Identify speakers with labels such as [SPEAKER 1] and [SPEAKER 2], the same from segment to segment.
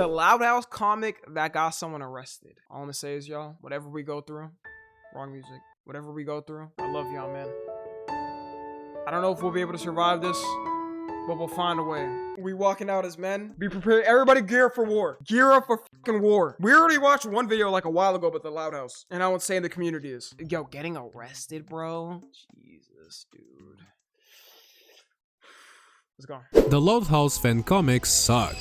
[SPEAKER 1] The Loud House comic that got someone arrested. All I'm gonna say is, y'all, whatever we go through, wrong music. Whatever we go through, I love y'all, man. I don't know if we'll be able to survive this, but we'll find a way. We walking out as men. Be prepared. Everybody gear up for war. Gear up for fucking war. We already watched one video like a while ago about the Loud House. And how insane the community is. Yo, getting arrested, bro? Jesus, dude. Let's go.
[SPEAKER 2] The Loud House fan comics suck.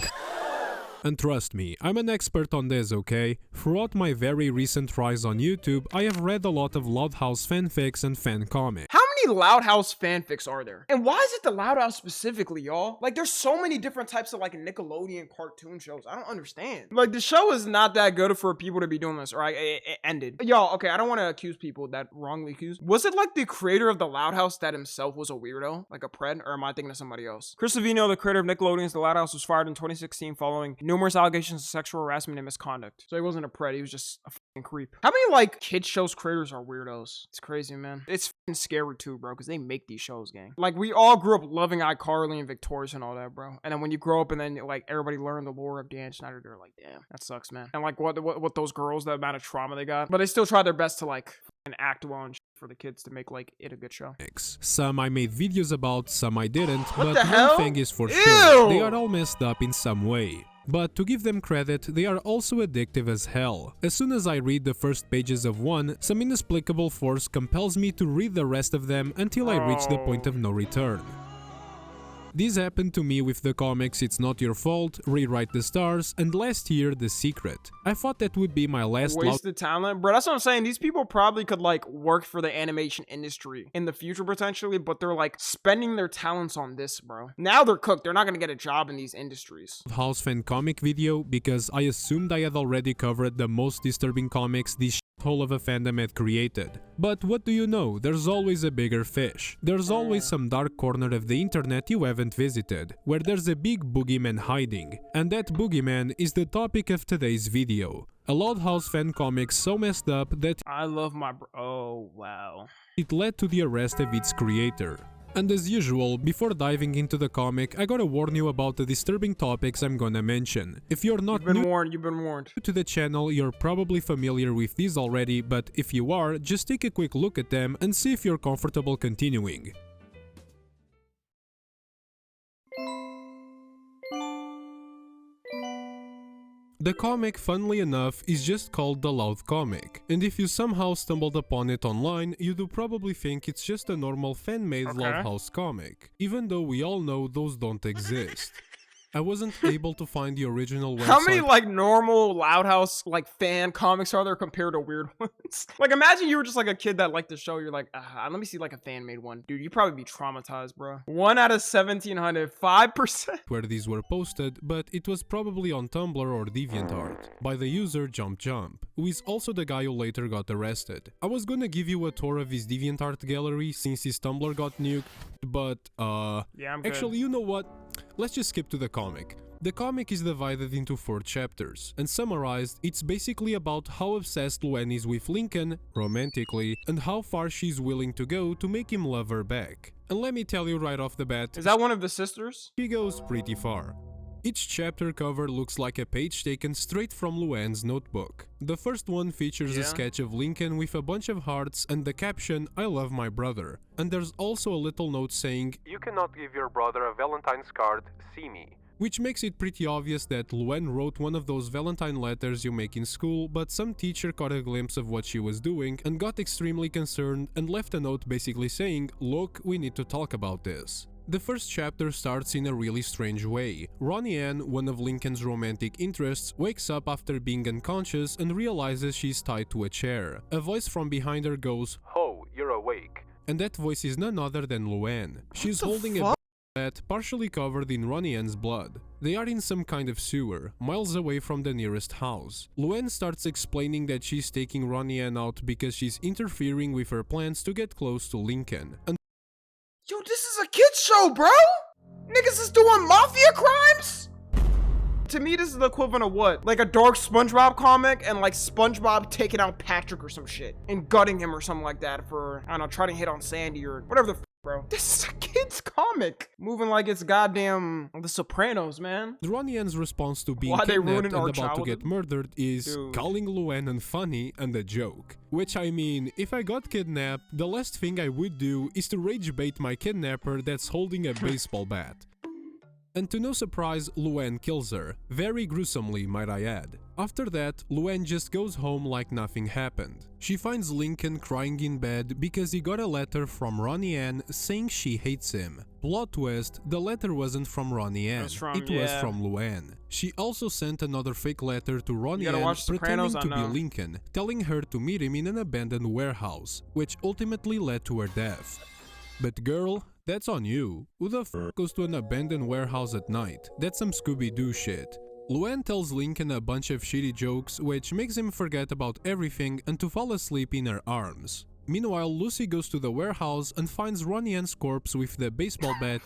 [SPEAKER 2] And trust me, I'm an expert on this, okay? Throughout my very recent rise on YouTube, I have read a lot of Loud House fanfics and fan comics.
[SPEAKER 1] How many Loud House fanfics are there? And why is it the Loud House specifically, y'all? Like, there's so many different types of, like, Nickelodeon cartoon shows. I don't understand. Like, the show is not that good for people to be doing this, right? It ended. Y'all, okay, I don't want to accuse people that wrongly accused. Was it, like, the creator of the Loud House that himself was a weirdo? Like a pred? Or am I thinking of somebody else? Chris Savino, the creator of Nickelodeon's The Loud House, was fired in 2016 following numerous allegations of sexual harassment and misconduct. So he wasn't a pred, he was just a fucking creep. How many, like, kid shows creators are weirdos? It's crazy, man. It's fucking scary too, bro, because they make these shows, gang. Like, we all grew up loving iCarly and Victorious and all that, bro. And then when you grow up and then, like, everybody learned the lore of Dan Schneider, they're like, damn, that sucks, man. And, like, what those girls, the amount of trauma they got. But they still try their best to, like, fucking act well and shit for the kids to make, like, it a good show.
[SPEAKER 2] Some I made videos about, some I didn't,
[SPEAKER 1] What
[SPEAKER 2] but
[SPEAKER 1] the hell?
[SPEAKER 2] one thing is for
[SPEAKER 1] Ew!
[SPEAKER 2] sure, they are all messed up in some way. But to give them credit, they are also addictive as hell. As soon as I read the first pages of one, some inexplicable force compels me to read the rest of them until I reach the point of no return. This happened to me with the comics It's Not Your Fault, Rewrite the Stars, and last year The Secret. I thought that would be my last
[SPEAKER 1] wasted talent, bro. That's what I'm saying. These people probably could, like, work for the animation industry in the future potentially, but they're, like, spending their talents on this, bro. Now they're cooked. They're not gonna get a job in these industries.
[SPEAKER 2] House fan comic video because I assumed I had already covered the most disturbing comics this hole of a fandom had created. But what do you know, there's always a bigger fish. There's always some dark corner of the internet you haven't visited, where there's a big boogeyman hiding. And that boogeyman is the topic of today's video. A Loud House fan comic so messed up that
[SPEAKER 1] I love my oh, wow.
[SPEAKER 2] it led to the arrest of its creator. And as usual, before diving into the comic, I gotta warn you about the disturbing topics I'm gonna mention. If you're not
[SPEAKER 1] You've been warned.
[SPEAKER 2] new to the channel, you're probably familiar with these already, but if you are, just take a quick look at them and see if you're comfortable continuing. The comic, funnily enough, is just called The Loud Comic, and if you somehow stumbled upon it online, you do probably think it's just a normal fan-made Loud House comic, even though we all know those don't exist. I wasn't able to find the original website.
[SPEAKER 1] How many, like, normal Loud House, like, fan comics are there compared to weird ones? Like, imagine you were just, like, a kid that liked the show. You're like, let me see, like, a fan-made one. Dude, you'd probably be traumatized, bro. 1 out of 1,700, 5%.
[SPEAKER 2] Where these were posted, but it was probably on Tumblr or DeviantArt, by the user Jump, who is also the guy who later got arrested. I was gonna give you a tour of his DeviantArt gallery since his Tumblr got nuked, but,
[SPEAKER 1] yeah, I'm good.
[SPEAKER 2] Actually, you know what? Let's just skip to the comic. The comic is divided into 4 chapters, and summarized, it's basically about how obsessed Luann is with Lincoln, romantically, and how far she's willing to go to make him love her back. And let me tell you right off the bat,
[SPEAKER 1] is that one of the sisters?
[SPEAKER 2] she goes pretty far. Each chapter cover looks like a page taken straight from Luann's notebook. The first one features a sketch of Lincoln with a bunch of hearts and the caption, "I love my brother." And there's also a little note saying, "You cannot give your brother a Valentine's card, see me." Which makes it pretty obvious that Luann wrote one of those Valentine letters you make in school, but some teacher caught a glimpse of what she was doing and got extremely concerned and left a note basically saying, "Look, we need to talk about this." The first chapter starts in a really strange way. Ronnie Ann, one of Lincoln's romantic interests, wakes up after being unconscious and realizes she's tied to a chair. A voice from behind her goes, "Oh, you're awake." And that voice is none other than Luann. She's holding a bat partially covered in Ronnie Ann's blood. They are in some kind of sewer, miles away from the nearest house. Luann starts explaining that she's taking Ronnie Ann out because she's interfering with her plans to get close to Lincoln.
[SPEAKER 1] Yo, this is a kid's show, bro! Niggas is doing mafia crimes? To me, this is the equivalent of what? Like a dark SpongeBob comic and like SpongeBob taking out Patrick or some shit and gutting him or something like that for, I don't know, trying to hit on Sandy or whatever the bro. This is a kid's comic. Moving like it's goddamn The Sopranos, man.
[SPEAKER 2] Ronnie An's response to being
[SPEAKER 1] Why they
[SPEAKER 2] kidnapped
[SPEAKER 1] ruining
[SPEAKER 2] and
[SPEAKER 1] our
[SPEAKER 2] about to get
[SPEAKER 1] childhood?
[SPEAKER 2] murdered is
[SPEAKER 1] Dude.
[SPEAKER 2] calling Luann unfunny and a joke. Which, I mean, if I got kidnapped, the last thing I would do is to rage bait my kidnapper that's holding a baseball bat. And to no surprise, Luann kills her. Very gruesomely, might I add. After that, Luann just goes home like nothing happened. She finds Lincoln crying in bed because he got a letter from Ronnie Ann saying she hates him. Plot twist, the letter wasn't from Ronnie Ann, it was from Luann. She also sent another fake letter to Ronnie Ann pretending to be Lincoln, telling her to meet him in an abandoned warehouse, which ultimately led to her death. But girl, that's on you. Who the f goes to an abandoned warehouse at night? That's some Scooby-Doo shit. Luann tells Lincoln a bunch of shitty jokes, which makes him forget about everything and to fall asleep in her arms. Meanwhile, Lucy goes to the warehouse and finds Ronnie Ann's corpse with the baseball bat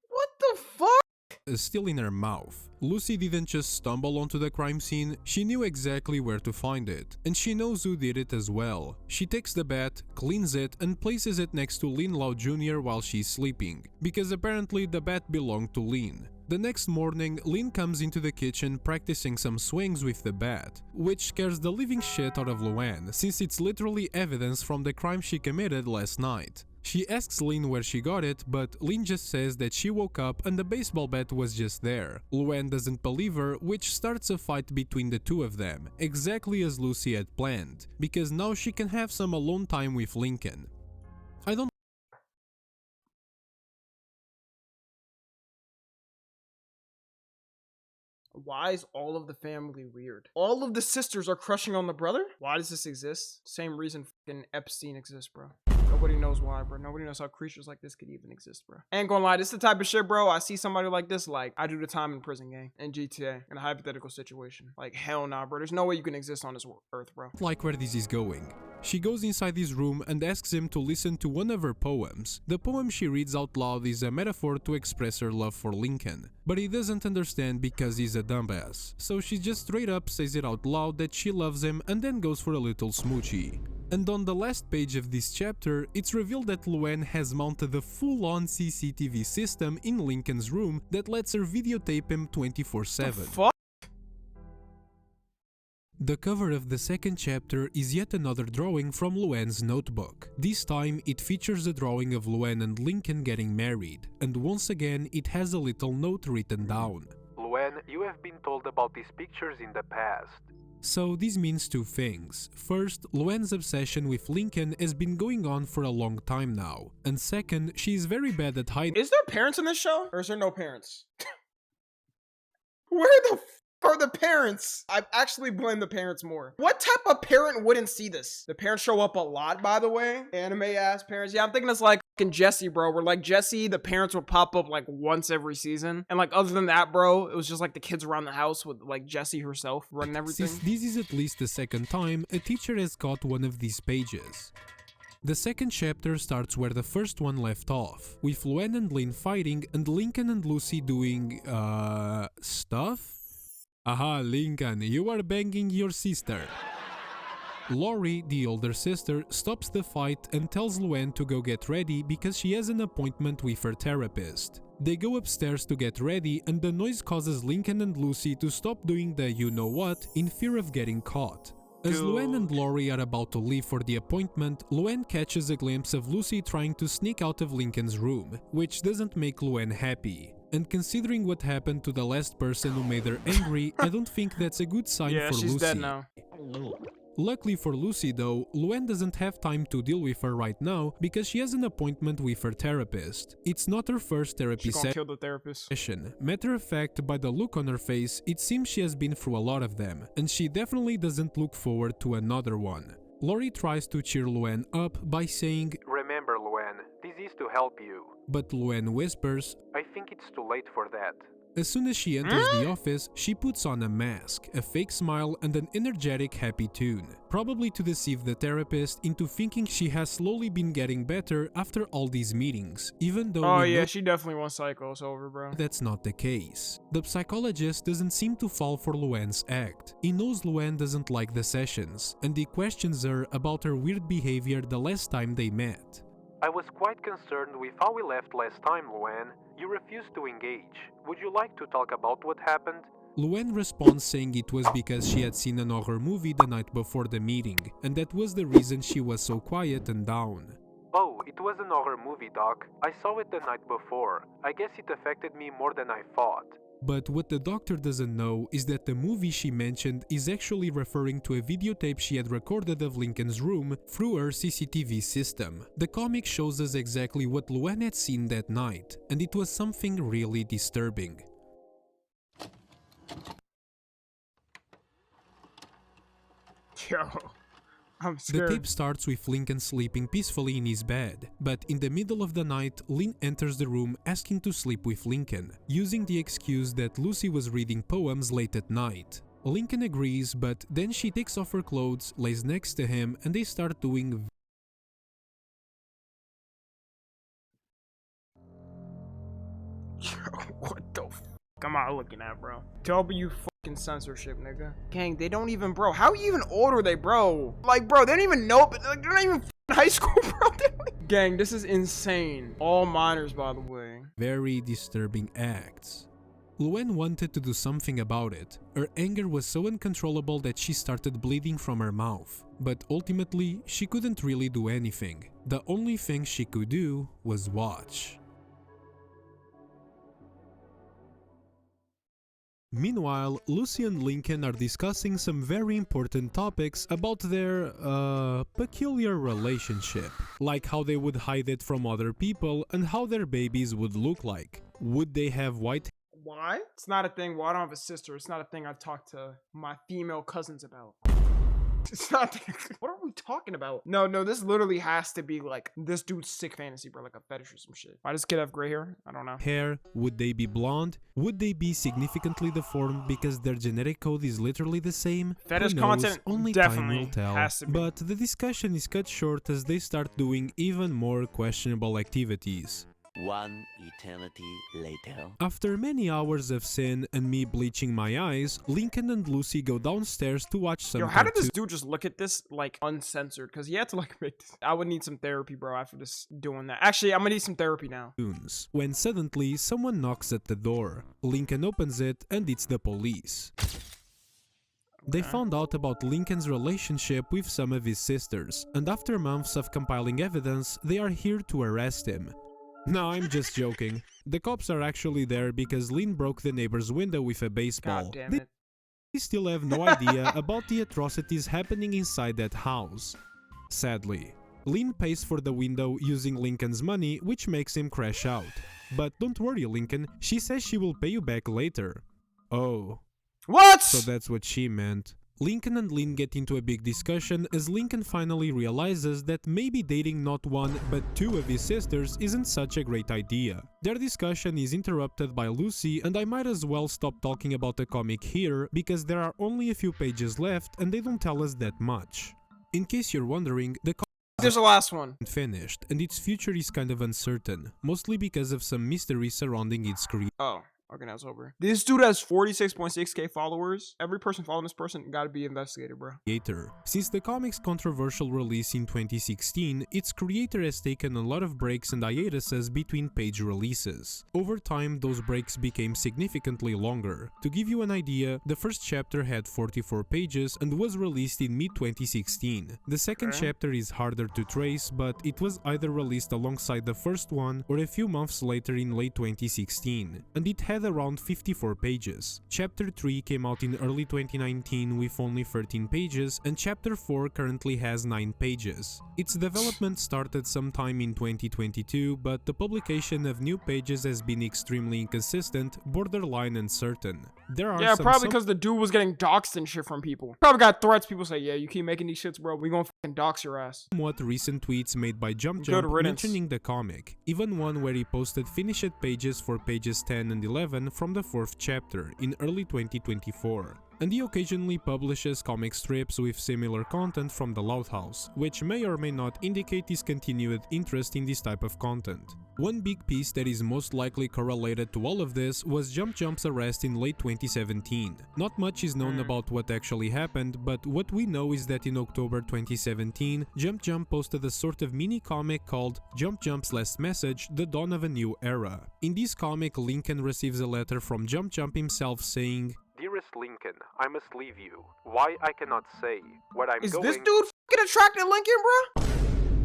[SPEAKER 1] What the fuck?
[SPEAKER 2] still in her mouth. Lucy didn't just stumble onto the crime scene, she knew exactly where to find it, and she knows who did it as well. She takes the bat, cleans it, and places it next to Lynn Lau Jr. while she's sleeping, because apparently the bat belonged to Lynn. The next morning, Lynn comes into the kitchen practicing some swings with the bat, which scares the living shit out of Luann, since it's literally evidence from the crime she committed last night. She asks Lynn where she got it, but Lynn just says that she woke up and the baseball bat was just there. Luann doesn't believe her, which starts a fight between the two of them, exactly as Lucy had planned, because now she can have some alone time with Lincoln. I don't
[SPEAKER 1] Why is all of the family weird? All of the sisters are crushing on the brother? Why does this exist? Same reason fucking Epstein exists, bro. Nobody knows why, bro. Nobody knows how creatures like this could even exist, bro. Ain't gonna lie, this is the type of shit, bro. I see somebody like this, like, I do the time in prison gang in GTA in a hypothetical situation. Like, hell nah, bro. There's no way you can exist on this earth, bro.
[SPEAKER 2] like where this is going. She goes inside his room and asks him to listen to one of her poems. The poem she reads out loud is a metaphor to express her love for Lincoln, but he doesn't understand because he's a dumbass. So she just straight up says it out loud that she loves him and then goes for a little smoochie. And on the last page of this chapter, it's revealed that Luann has mounted a full-on CCTV system in Lincoln's room that lets her videotape him 24/7.
[SPEAKER 1] Fuck?
[SPEAKER 2] The cover of the second chapter is yet another drawing from Luann's notebook. This time, it features a drawing of Luann and Lincoln getting married, and once again, it has a little note written down.
[SPEAKER 3] Luann, you have been told about these pictures in the past.
[SPEAKER 2] So this means two things. First, Luann's obsession with Lincoln has been going on for a long time now. And second, she is very bad at hiding.
[SPEAKER 1] Is there parents in this show? Or is there no parents? Where the f are the parents? I actually blame the parents more. What type of parent wouldn't see this? The parents show up a lot, by the way. Anime ass parents. Yeah, I'm thinking it's like fucking Jesse, bro. Where like Jesse, the parents would pop up like once every season. And like other than that, bro, it was just like the kids around the house with like Jesse herself running everything.
[SPEAKER 2] Since this is at least the second time, a teacher has caught one of these pages. The second chapter starts where the first one left off, with Luann and Lynn fighting and Lincoln and Lucy doing, stuff? Aha, Lincoln, you are banging your sister. Lori, the older sister, stops the fight and tells Luann to go get ready because she has an appointment with her therapist. They go upstairs to get ready and the noise causes Lincoln and Lucy to stop doing the you-know-what in fear of getting caught. As Luann and Lori are about to leave for the appointment, Luann catches a glimpse of Lucy trying to sneak out of Lincoln's room, which doesn't make Luann happy. And considering what happened to the last person who made her angry, I don't think that's a good sign for Lucy.
[SPEAKER 1] Yeah, she's dead now.
[SPEAKER 2] Luckily for Lucy though, Luann doesn't have time to deal with her right now because she has an appointment with her therapist. It's not her first therapy session. Matter of fact, by the look on her face, it seems she has been through a lot of them, and she definitely doesn't look forward to another one. Lori tries to cheer Luann up by saying,
[SPEAKER 3] Remember, Luann, this is to help you.
[SPEAKER 2] But Luann whispers,
[SPEAKER 3] I think it's too late for that.
[SPEAKER 2] As soon as she enters the office, she puts on a mask, a fake smile, and an energetic happy tune, probably to deceive the therapist into thinking she has slowly been getting better after all these meetings, even though
[SPEAKER 1] oh yeah, she definitely wants Psychos over, bro.
[SPEAKER 2] That's not the case. The psychologist doesn't seem to fall for Luann's act. He knows Luann doesn't like the sessions, and he questions her about her weird behavior the last time they met.
[SPEAKER 3] I was quite concerned with how we left last time, Luann. You refused to engage. Would you like to talk about what happened?
[SPEAKER 2] Luann responds saying it was because she had seen an horror movie the night before the meeting, and that was the reason she was so quiet and down.
[SPEAKER 3] Oh, it was an horror movie, Doc. I saw it the night before. I guess it affected me more than I thought.
[SPEAKER 2] But what the doctor doesn't know is that the movie she mentioned is actually referring to a videotape she had recorded of Lincoln's room through her CCTV system. The comic shows us exactly what Luann had seen that night, and it was something really disturbing.
[SPEAKER 1] Yo, I'm
[SPEAKER 2] The
[SPEAKER 1] scared.
[SPEAKER 2] tape starts with Lincoln sleeping peacefully in his bed, but in the middle of the night, Lynn enters the room asking to sleep with Lincoln, using the excuse that Lucy was reading poems late at night. Lincoln agrees, but then she takes off her clothes, lays next to him, and they start doing
[SPEAKER 1] Yo, what the f am I looking at, bro? W fucking censorship, nigga. Gang, they don't even, bro. How even old are they, bro? Like, bro, they don't even know, but like, they're not even in high school, bro. Gang, this is insane. All minors, by the way.
[SPEAKER 2] very disturbing acts. Luann wanted to do something about it. Her anger was so uncontrollable that she started bleeding from her mouth. But ultimately, she couldn't really do anything. The only thing she could do was watch. Meanwhile, Lucy and Lincoln are discussing some very important topics about their, peculiar relationship. Like how they would hide it from other people and how their babies would look like. Would they have white
[SPEAKER 1] Why? It's not a thing. Well, I don't have a sister. It's not a thing I've talked to my female cousins about. It's not. What are we talking about? No, this literally has to be like this dude's sick fantasy, bro. Like a fetish or some shit. Why does kid have gray hair? I don't know.
[SPEAKER 2] hair? Would they be blonde? Would they be significantly deformed because their genetic code is literally the same?
[SPEAKER 1] Fetish
[SPEAKER 2] Who knows?
[SPEAKER 1] content
[SPEAKER 2] Only time
[SPEAKER 1] definitely
[SPEAKER 2] will tell.
[SPEAKER 1] has to be.
[SPEAKER 2] But the discussion is cut short as they start doing even more questionable activities.
[SPEAKER 4] One eternity later.
[SPEAKER 2] After many hours of sin and me bleaching my eyes, Lincoln and Lucy go downstairs to watch some
[SPEAKER 1] Yo, how did this
[SPEAKER 2] cartoons.
[SPEAKER 1] dude just look at this like uncensored? Because he had to like make this. I would need some therapy, bro, after this doing that. Actually, I'm gonna need some therapy now.
[SPEAKER 2] When suddenly someone knocks at the door. Lincoln opens it and it's the police. They found out about Lincoln's relationship with some of his sisters, and after months of compiling evidence, they are here to arrest him. No, I'm just joking. The cops are actually there because Lynn broke the neighbor's window with a baseball.
[SPEAKER 1] God damn
[SPEAKER 2] They
[SPEAKER 1] it.
[SPEAKER 2] still have no idea about the atrocities happening inside that house. Sadly, Lynn pays for the window using Lincoln's money, which makes him crash out. But don't worry, Lincoln, she says she will pay you back later. Oh,
[SPEAKER 1] What?
[SPEAKER 2] so that's what she meant. Lincoln and Lynn get into a big discussion as Lincoln finally realizes that maybe dating not one but two of his sisters isn't such a great idea. Their discussion is interrupted by Lucy, and I might as well stop talking about the comic here because there are only a few pages left and they don't tell us that much. In case you're wondering, the
[SPEAKER 1] There's the last one.
[SPEAKER 2] comic finished and its future is kind of uncertain, mostly because of some mystery surrounding its creation.
[SPEAKER 1] Oh. Okay, now it's over. This dude has 46.6k followers. Every person following this person gotta be investigated, bro.
[SPEAKER 2] Since the comic's controversial release in 2016, its creator has taken a lot of breaks and hiatuses between page releases. Over time, those breaks became significantly longer. To give you an idea, the first chapter had 44 pages and was released in mid-2016. The second chapter is harder to trace, but it was either released alongside the first one or a few months later in late 2016, and it had around 54 pages. Chapter 3 came out in early 2019 with only 13 pages, and Chapter 4 currently has 9 pages. Its development started sometime in 2022, but the publication of new pages has been extremely inconsistent, borderline uncertain. There are
[SPEAKER 1] Probably because the dude was getting doxxed and shit from people. Probably got threats. People say, yeah, you keep making these shits, bro, we gonna fucking dox your ass.
[SPEAKER 2] somewhat recent tweets made by Jump
[SPEAKER 1] Good riddance.
[SPEAKER 2] mentioning the comic, even one where he posted finished pages for pages 10 and 11 from the 4th chapter in early 2024. And he occasionally publishes comic strips with similar content from the Loud House, which may or may not indicate his continued interest in this type of content. One big piece that is most likely correlated to all of this was Jump Jump's arrest in late 2017. Not much is known about what actually happened, but what we know is that in October 2017, Jump Jump posted a sort of mini-comic called Jump Jump's Last Message, The Dawn of a New Era. In this comic, Lincoln receives a letter from Jump Jump himself saying,
[SPEAKER 3] Dearest Lincoln, I must leave you. Why I cannot say. What I'm
[SPEAKER 1] Is
[SPEAKER 3] going...
[SPEAKER 1] this dude f***ing attracted Lincoln, bro?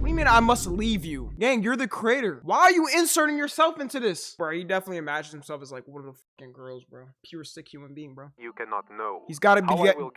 [SPEAKER 1] What do you mean I must leave you? Gang, you're the creator. Why are you inserting yourself into this? Bro, he definitely imagines himself as like one of the fucking girls, bro. Pure sick human being, bro.
[SPEAKER 3] You cannot know.
[SPEAKER 1] He's gotta be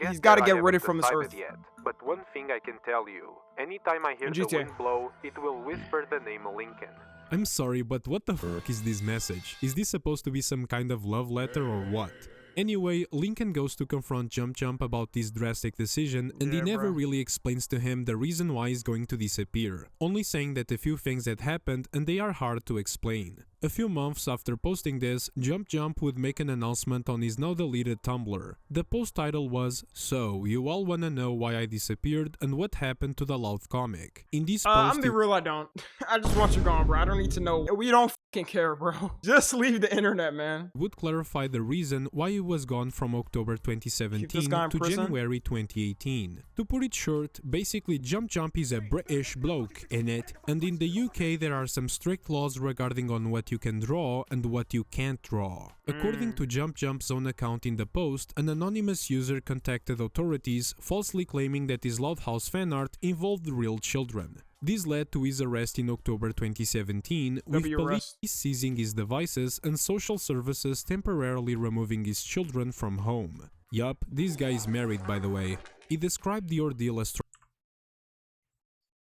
[SPEAKER 1] he's gotta get rid of from this
[SPEAKER 3] haven't
[SPEAKER 1] earth.
[SPEAKER 3] Yet. But one thing I can tell you. Anytime I hear the
[SPEAKER 1] GTA.
[SPEAKER 3] wind blow, it will whisper the name Lincoln.
[SPEAKER 2] I'm sorry, but what the fuck is this message? Is this supposed to be some kind of love letter or what? Anyway, Lincoln goes to confront Jump Jump about this drastic decision, and he never really explains to him the reason why he's going to disappear, only saying that a few things had happened and they are hard to explain. A few months after posting this, Jump Jump would make an announcement on his now deleted Tumblr. The post title was, "So, you all wanna know why I disappeared and what happened to the Loud comic." In this post,
[SPEAKER 1] I'm be real, I don't. I just want you gone, bro. I don't need to know. We don't fucking care, bro. Just leave the internet, man.
[SPEAKER 2] Would clarify the reason why he was gone from October 2017 to January 2018. To put it short, basically Jump Jump is a British bloke in it, and in the UK there are some strict laws regarding on what you can draw and what you can't draw. According to Jump Jump's own account in the post, an anonymous user contacted authorities, falsely claiming that his Loud House fan art involved real children. This led to his arrest in October 2017, with police seizing his devices and social services temporarily removing his children from home. Yup, this guy is married, by the way. He described the ordeal as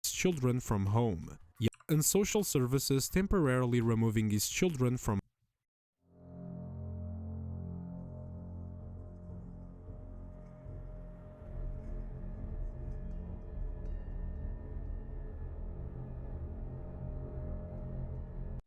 [SPEAKER 2] children from home. Yup, and social services temporarily removing his children from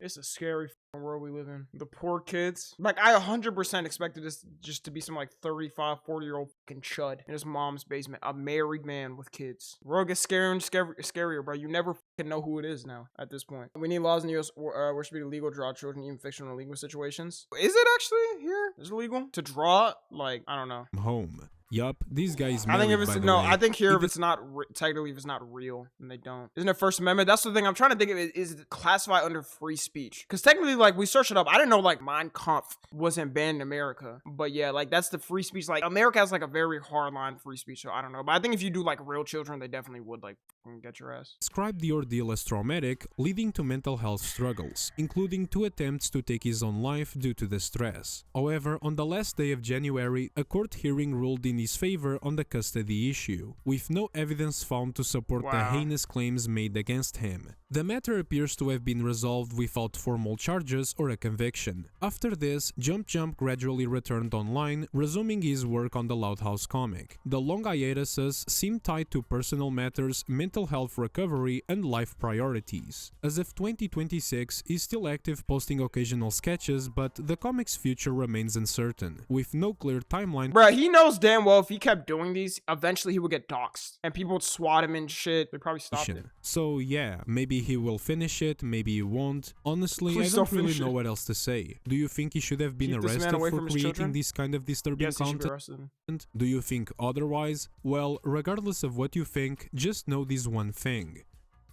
[SPEAKER 1] It's a scary world we live in. The poor kids. Like, I 100% expected this just to be some, like, 35, 40-year-old fucking chud in his mom's basement. A married man with kids. World gets scarier and scarier, bro. You never fucking know who it is now at this point. We need laws in the U.S. where it should be illegal to draw children, even fictional legal situations. Is it actually here? Is it illegal to draw? Like, I don't know.
[SPEAKER 2] Home. Yup, these guys.
[SPEAKER 1] I think if it's I think here if it's not technically if it's not real, then they don't. Isn't it First Amendment? That's the thing I'm trying to think of. Is it classified under free speech? Because technically, like we searched it up, I didn't know like Mein Kampf wasn't banned in America. But yeah, like that's the free speech. Like America has like a very hard line free speech, so I don't know. But I think if you do like real children, they definitely would like get your ass.
[SPEAKER 2] Described the ordeal as traumatic, leading to mental health struggles, including 2 attempts to take his own life due to the stress. However, on the last day of January, a court hearing ruled in his favor on the custody issue, with no evidence found to support the heinous claims made against him. The matter appears to have been resolved without formal charges or a conviction. After this, Jump Jump gradually returned online, resuming his work on the Loud House comic. The long hiatuses seem tied to personal matters, mental health recovery, and life priorities. As of 2026, he's still active, posting occasional sketches, but the comic's future remains uncertain, with no clear timeline.
[SPEAKER 1] Bruh, he knows damn well if he kept doing these, eventually he would get doxxed, and people would swat him and shit. They probably stopped it.
[SPEAKER 2] So yeah, maybe he will finish it, maybe he won't. Honestly, I don't really know what else to say. Do you think he should have been arrested for creating this kind of disturbing content? Do you think otherwise? Well, regardless of what you think, just know this one thing.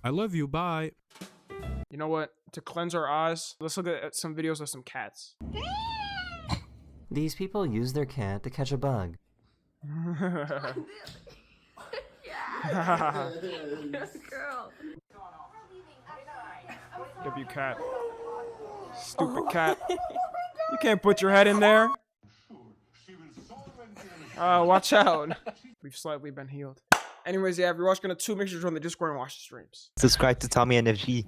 [SPEAKER 2] I love you, bye!
[SPEAKER 1] You know what? To cleanse our eyes, let's look at some videos of some cats.
[SPEAKER 5] These people use their cat to catch a bug.
[SPEAKER 6] Girl.
[SPEAKER 1] W cat. Stupid cat. You can't put your head in there. Watch out. We've slightly been healed. Anyways, yeah, if you're watching the 2, make sure to join the Discord and watch the streams.
[SPEAKER 7] Subscribe to Tommy NFG.